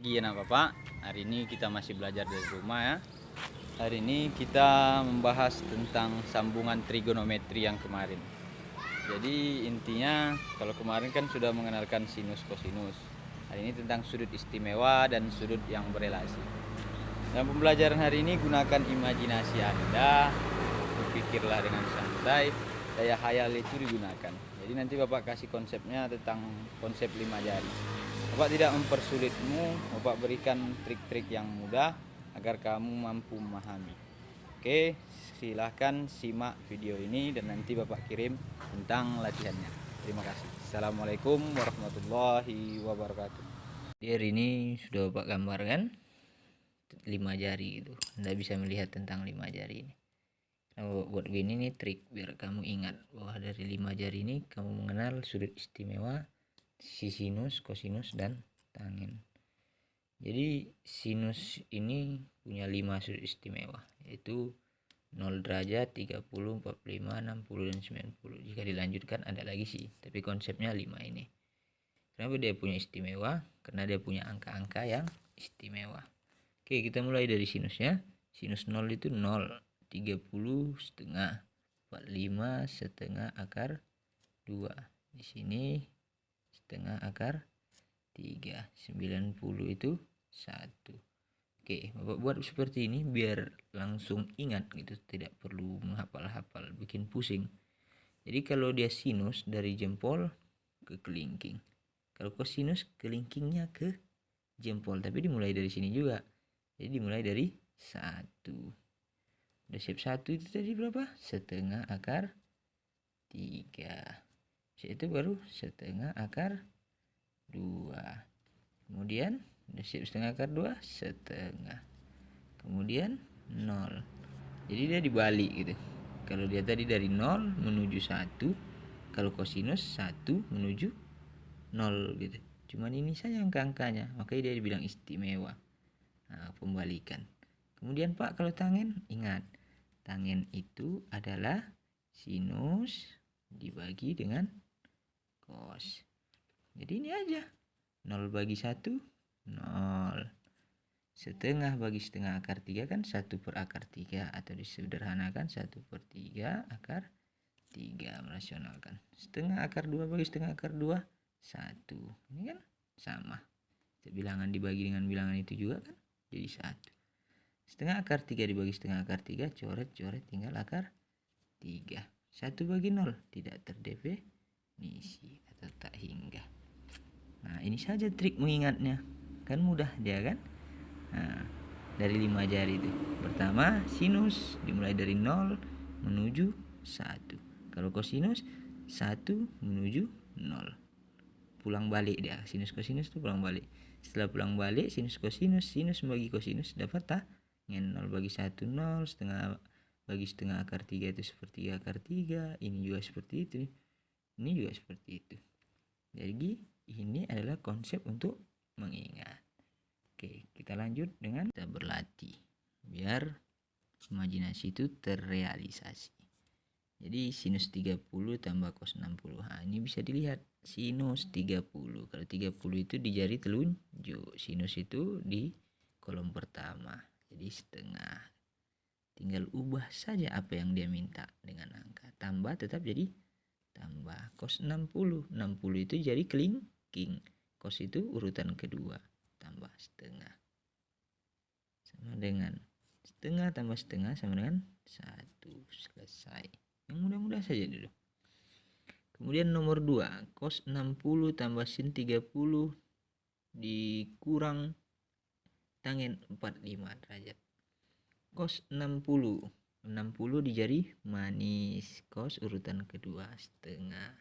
pagi anak bapak. Hari ini kita masih belajar dari rumah ya. Hari ini kita membahas tentang sambungan trigonometri yang kemarin. Jadi intinya kalau kemarin kan sudah mengenalkan sinus kosinus. Hari ini tentang sudut istimewa dan sudut yang berelasi. Dalam pembelajaran hari ini gunakan imajinasi Anda, berpikirlah dengan santai, daya hayal itu digunakan. Jadi nanti Bapak kasih konsepnya tentang konsep 5 jari. Bapak tidak mempersulitmu, Bapak berikan trik-trik yang mudah agar kamu mampu memahami. Oke, silahkan simak video ini dan nanti Bapak kirim tentang latihannya. Terima kasih. Assalamualaikum warahmatullahi wabarakatuh. Di hari ini sudah Bapak gambarkan 5 jari itu. Anda bisa melihat tentang 5 jari ini. Nah, buat gini nih trik biar kamu ingat bahwa dari 5 jari ini kamu mengenal sudut istimewa, sinus, kosinus, dan tangent. Jadi sinus ini punya 5 sudut istimewa, yaitu 0 derajat, 30, 45, 60, dan 90. Jika dilanjutkan ada lagi sih, tapi konsepnya 5 ini. Kenapa dia punya istimewa? Karena dia punya angka-angka yang istimewa. Oke, kita mulai dari sinusnya. Sinus 0 itu 0, 30 setengah, 45 setengah akar 2. Di sini setengah akar 3, 90 itu 1. Oke, Bapak buat seperti ini biar langsung ingat gitu, tidak perlu menghafal-hafal, bikin pusing. Jadi kalau dia sinus dari jempol ke kelingking. Kalau kosinus kelingkingnya ke jempol, tapi dimulai dari sini juga. Jadi dimulai dari 1. Udah siap 1 itu tadi berapa? Setengah akar 3. Itu baru setengah akar 2. Kemudian udah siap setengah akar 2, setengah. Kemudian 0. Jadi dia dibalik gitu. Kalau dia tadi dari 0 menuju 1, kalau kosinus 1 menuju 0 gitu. Cuman ini saja angka-angkanya, makanya dia dibilang istimewa. Nah, pembalikan. Kemudian Pak, kalau tangen, ingat, tangen itu adalah sinus dibagi dengan cos. Jadi ini aja. 0 bagi 1, 0. Setengah bagi setengah akar 3 kan 1 per akar 3. Atau disederhanakan 1 per 3 akar 3. Merasionalkan. Setengah akar 2 bagi setengah akar 2, 1. Ini kan sama. Bilangan dibagi dengan bilangan itu juga kan jadi 1. Setengah akar 3 dibagi setengah akar 3, coret-coret tinggal akar 3. 1 bagi 0 tidak terdefinisi atau tak hingga. Nah, ini saja trik mengingatnya. Kan mudah dia kan? Nah, dari 5 jari itu. Pertama, sinus dimulai dari 0 menuju 1. Kalau kosinus 1 menuju 0. Pulang balik dia. Sinus kosinus itu pulang balik. Setelah pulang balik sinus kosinus, sinus bagi kosinus dapat tak? 0 bagi 1, 0, setengah bagi setengah akar 3 itu seperti akar 3, ini juga seperti itu, ini juga seperti itu. Jadi ini adalah konsep untuk mengingat. Oke, kita lanjut dengan kita berlatih biar imajinasi itu terrealisasi. Jadi sinus 30 tambah cos 60. Nah, ini bisa dilihat sinus 30. Kalau 30 itu di jari telunjuk, sinus itu di kolom pertama. Jadi setengah. Tinggal ubah saja apa yang dia minta dengan angka. Tambah tetap jadi tambah. Cos 60. 60 itu jadi kelingking. Cos itu urutan kedua. Tambah setengah. Sama dengan setengah tambah setengah sama dengan 1. Selesai. Yang mudah-mudah saja dulu. Kemudian nomor 2. Cos 60 tambah sin 30 dikurang tangen 45 derajat. Cos 60. 60 di jari manis. Cos urutan kedua setengah.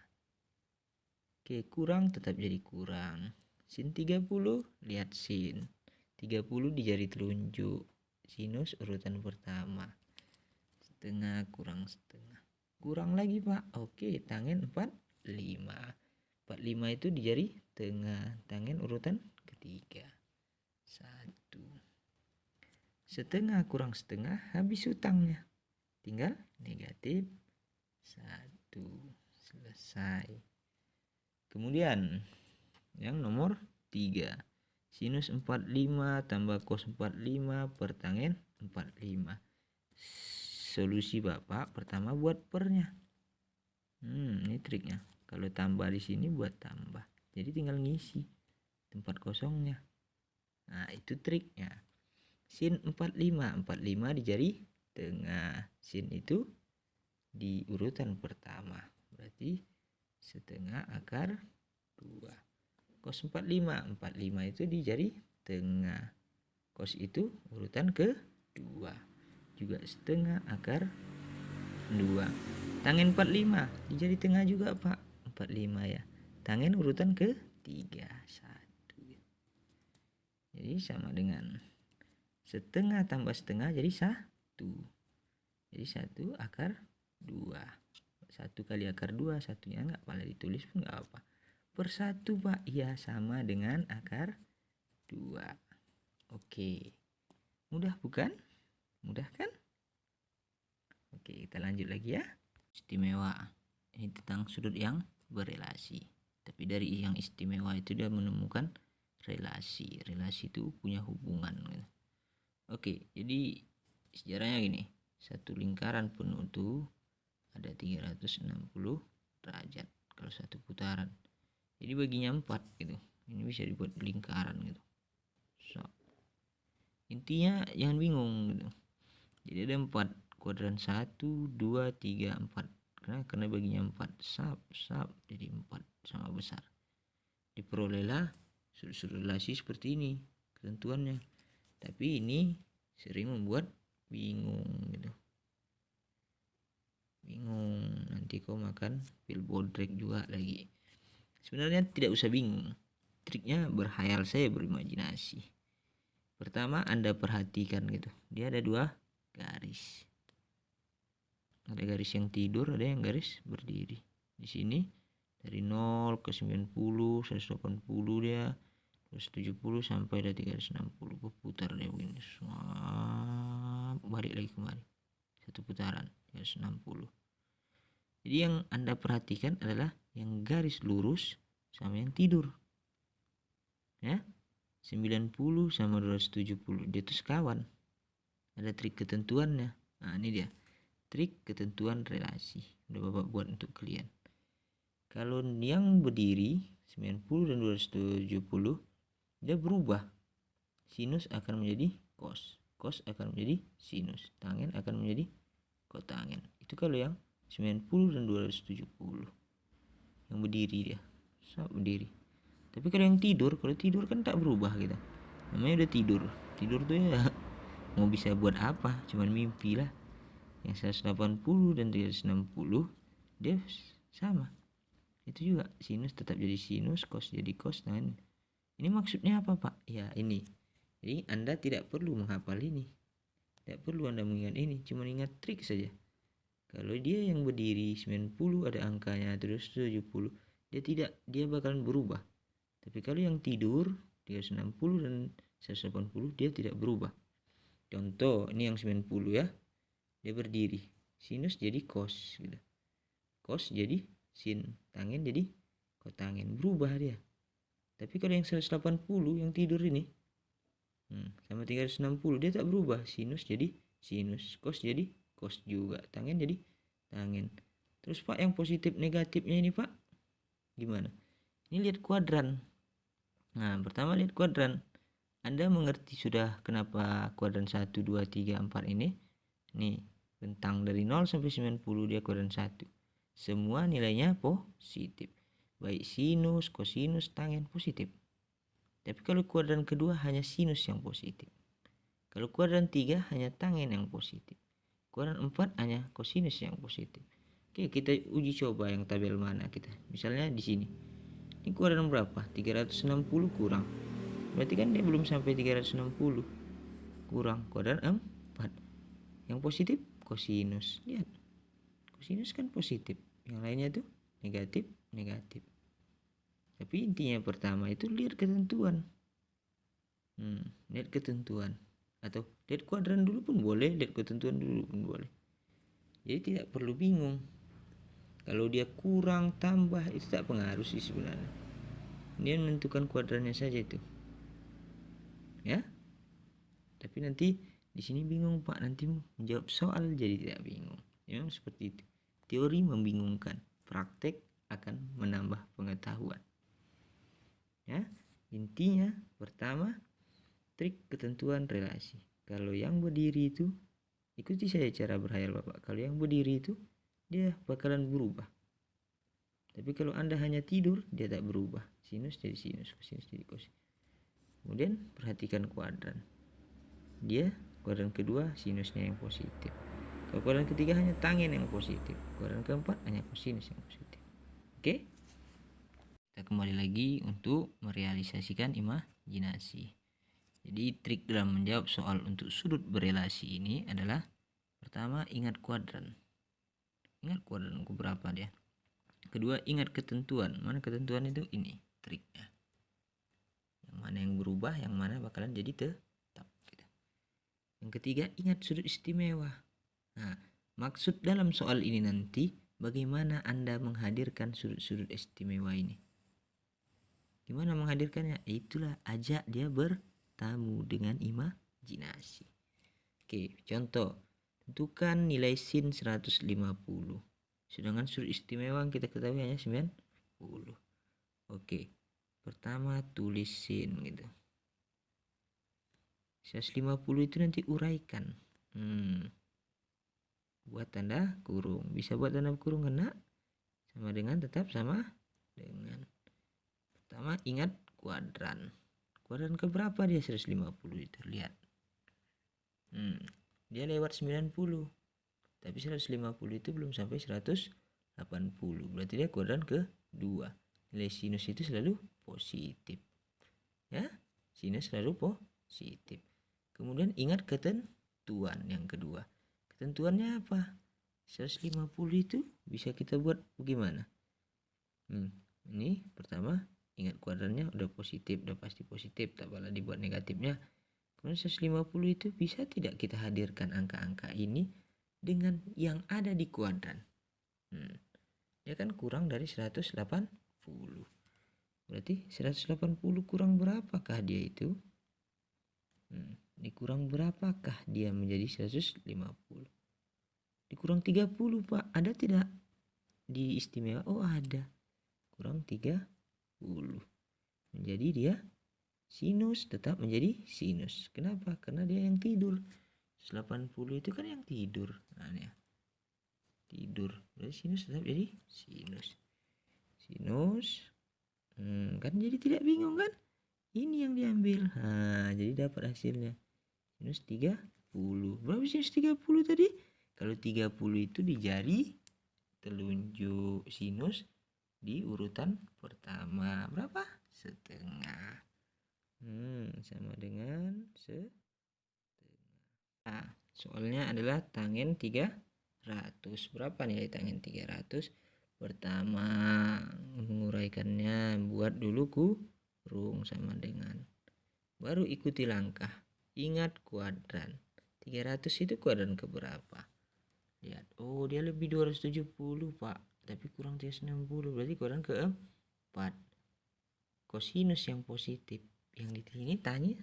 Oke, kurang tetap jadi kurang. Sin 30, lihat sin. 30 di jari telunjuk. Sinus urutan pertama. Setengah kurang setengah. Kurang lagi Pak. Oke, tangen 45. 45 itu di jari tengah. Tangen urutan ketiga. 1. Setengah kurang setengah habis utangnya. Tinggal negatif 1. Selesai. Kemudian yang nomor 3. Sinus 45 tambah cos 45 per tangen 45. Solusi Bapak pertama buat pernya. Ini triknya. Kalau tambah di sini buat tambah. Jadi tinggal ngisi tempat kosongnya. Nah, itu triknya. Sin 45 di jari tengah. Sin itu di urutan pertama. Berarti setengah akar 2. Cos 45 itu di jari tengah. Cos itu urutan kedua. Juga setengah akar 2. Tangen 45 di jari tengah juga Pak. 45 ya. Tangen urutan ketiga. 1. Jadi sama dengan setengah tambah setengah jadi 1. Jadi 1 akar 2. 1 kali akar 2, satunya enggak boleh ditulis pun enggak apa. Per 1 Pak. Iya, sama dengan akar 2. Oke. Mudah bukan? Mudah kan? Oke, kita lanjut lagi ya. Istimewa. Ini tentang sudut yang berelasi. Tapi dari yang istimewa itu dia menemukan relasi. Relasi itu punya hubungan gitu. Oke, jadi sejarahnya gini. Satu lingkaran penuh itu ada 360 derajat kalau satu putaran. Jadi baginya 4 gitu. Ini bisa dibuat lingkaran gitu. So, intinya jangan bingung gitu. Jadi ada 4 kuadran 1, 2, 3, 4. Karena baginya 4 sub jadi 4 sama besar. Diperolehlah sudut relasi seperti ini ketentuannya. Tapi ini sering membuat bingung gitu. Bingung, nanti kau makan pil bodrek juga lagi. Sebenarnya tidak usah bingung. Triknya berhayal saya, berimajinasi. Pertama Anda perhatikan gitu. Dia ada 2 garis. Ada garis yang tidur, ada yang garis berdiri. Di sini dari 0 ke 90, 180 dia, 170 sampai ada 360. Putar dia begini. Balik lagi kemari. Satu putaran 360. Jadi yang Anda perhatikan adalah yang garis lurus sama yang tidur. Ya. 90 sama 270. Dia itu sekawan. Ada trik ketentuannya. Nah, ini dia. Trik ketentuan relasi. Udah Bapak buat untuk kalian. Kalau yang berdiri 90 dan 270 dia berubah. Sinus akan menjadi cos. Cos akan menjadi sinus. Tangen akan menjadi kotangen. Itu kalau yang 90 dan 270. Yang berdiri dia. Berdiri. Tapi kalau yang tidur, kalau tidur kan tak berubah gitu. Namanya udah tidur. Tidur tuh ya mau bisa buat apa? Cuman mimpi lah. Yang 180 dan 360 dia sama. Itu juga sinus tetap jadi sinus, cos jadi cos. Nah, ini maksudnya apa Pak? Ya ini. Jadi Anda tidak perlu menghafal ini. Tidak perlu Anda mengingat ini, cuma ingat trik saja. Kalau dia yang berdiri 90 ada angkanya, terus 70, dia bakalan berubah. Tapi kalau yang tidur 360 dan 180 dia tidak berubah. Contoh, ini yang 90 ya. Dia berdiri. Sinus jadi cos gitu. Cos jadi sin, tangen jadi kotangen. Berubah dia. Tapi kalau yang 180 yang tidur ini sama 360 dia tak berubah. Sinus jadi sinus, cos jadi cos juga, tangen jadi tangen. Terus Pak yang positif negatifnya ini Pak gimana? Ini lihat kuadran. Nah, pertama lihat kuadran. Anda mengerti sudah kenapa kuadran 1, 2, 3, 4 ini? Nih, rentang dari 0 sampai 90 dia kuadran 1. Semua nilainya positif. Baik sinus, kosinus, tangen positif. Tapi kalau kuadran kedua hanya sinus yang positif. Kalau kuadran 3 hanya tangen yang positif. Kuadran 4 hanya kosinus yang positif. Oke, kita uji coba yang tabel mana kita. Misalnya di sini. Ini kuadran berapa? 360 kurang. Berarti kan dia belum sampai 360. Kurang kuadran 4. Yang positif kosinus. Lihat. Kosinus kan positif. Yang lainnya tuh negatif, negatif. Tapi intinya pertama itu lihat ketentuan. Lihat ketentuan. Atau lihat kuadran dulu pun boleh, lihat ketentuan dulu pun boleh. Jadi tidak perlu bingung. Kalau dia kurang, tambah, itu tak pengaruh sih sebenarnya. Dia menentukan kuadrannya saja itu. ya. Tapi nanti di sini bingung Pak, nanti menjawab soal jadi tidak bingung. Memang seperti itu. Teori membingungkan, praktek akan menambah pengetahuan. Ya, intinya pertama trik ketentuan relasi. Kalau yang berdiri itu, ikuti saya cara berhayal Bapak. Kalau yang berdiri itu dia bakalan berubah. Tapi kalau Anda hanya tidur, dia tak berubah. Sinus jadi sinus, kosinus jadi kosinus. Kemudian perhatikan kuadran. Dia kuadran kedua sinusnya yang positif. Kalau kuadran ketiga hanya tangen yang positif. Kuadran keempat hanya kosinus yang positif. Oke? Kita kembali lagi untuk merealisasikan imajinasi. Jadi trik dalam menjawab soal untuk sudut berelasi ini adalah pertama ingat kuadran. Ingat kuadran berapa dia. Kedua ingat ketentuan. Mana ketentuan itu? Ini triknya. Yang mana yang berubah, yang mana bakalan jadi tetap. Gitu. Yang ketiga ingat sudut istimewa. Nah, maksud dalam soal ini nanti bagaimana Anda menghadirkan sudut-sudut istimewa ini. Gimana menghadirkannya? Itulah ajak dia bertamu dengan imajinasi. Oke, contoh. Tentukan nilai sin 150. Sedangkan sudut istimewa yang kita ketahui hanya 90. Oke. Pertama tulis sin gitu. 150 itu nanti uraikan. Buat tanda kurung. Bisa buat tanda kurung kena sama dengan tetap sama dengan. Pertama ingat kuadran. Kuadran keberapa dia 150 itu? Lihat. Dia lewat 90. Tapi 150 itu belum sampai 180. Berarti dia kuadran kedua. Nilai sinus itu selalu positif. Ya, sinus selalu positif. Kemudian ingat ketentuan yang kedua. Ketentuannya apa? 150 itu bisa kita buat bagaimana? Ini pertama ingat kuadrannya udah positif, udah pasti positif, tak boleh dibuat negatifnya. Kemudian 150 itu bisa tidak kita hadirkan angka-angka ini dengan yang ada di kuadran. Dia kan kurang dari 180. Berarti 180 kurang berapakah dia itu? Dikurang berapakah dia menjadi 150? Dikurang 30 Pak. Ada tidak di istimewa? Oh ada. Kurang 30. Menjadi dia sinus, tetap menjadi sinus. Kenapa? Karena dia yang tidur. 180 itu kan yang tidur. Nah, ya. Tidur. Berarti sinus tetap jadi sinus. Sinus. Kan jadi tidak bingung kan? Ini yang diambil. Jadi dapat hasilnya. Sinus 30. Berapa sinus 30 tadi? Kalau 30 itu di jari telunjuk sinus di urutan pertama. Berapa? Setengah. Sama dengan setengah. Soalnya adalah tangen 300. Berapa nilai tangen 300? Pertama menguraikannya buat dulu kurung sama dengan. Baru ikuti langkah. Ingat kuadran. 300 itu kuadran keberapa? Lihat. Oh dia lebih 270 Pak. Tapi kurang 360. Berarti kuadran keempat. Kosinus yang positif. Yang di sini tangen.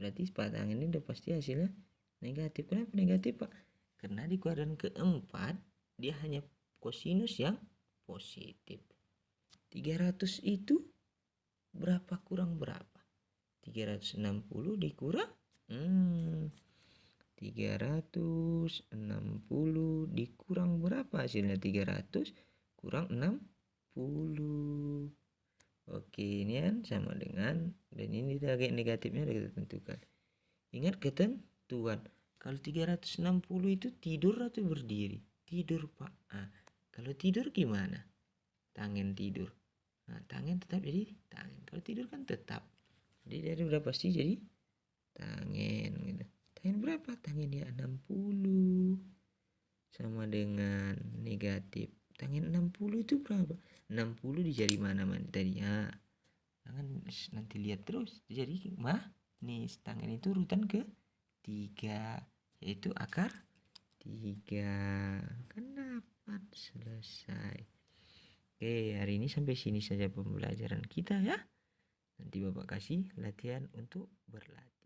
Berarti tangen ini udah pasti hasilnya negatif. Kenapa negatif Pak? Karena di kuadran keempat dia hanya kosinus yang positif. 300 itu berapa kurang berapa? 360 dikurang 360 dikurang berapa hasilnya? 300 kurang 60. Oke, ini kan sama dengan, dan ini target negatifnya udah kita tentukan. Ingat ketentuan. Kalau 360 itu tidur atau berdiri? Tidur Pak. Kalau tidur gimana? Tangen tidur. Tangen tetap jadi tangen. Kalau tidur kan tetap. Jadi dari udah pasti jadi tangen gitu. Tangen berapa? Tangen ya 60 sama dengan negatif. Tangen 60 itu berapa? 60 di jari mana tadinya? Jangan nanti lihat terus. Jadi manis. Tangen itu urutan ke-3, yaitu akar 3. Kan dapat selesai. Oke, hari ini sampai sini saja pembelajaran kita ya. Nanti Bapak kasih latihan untuk berlatih.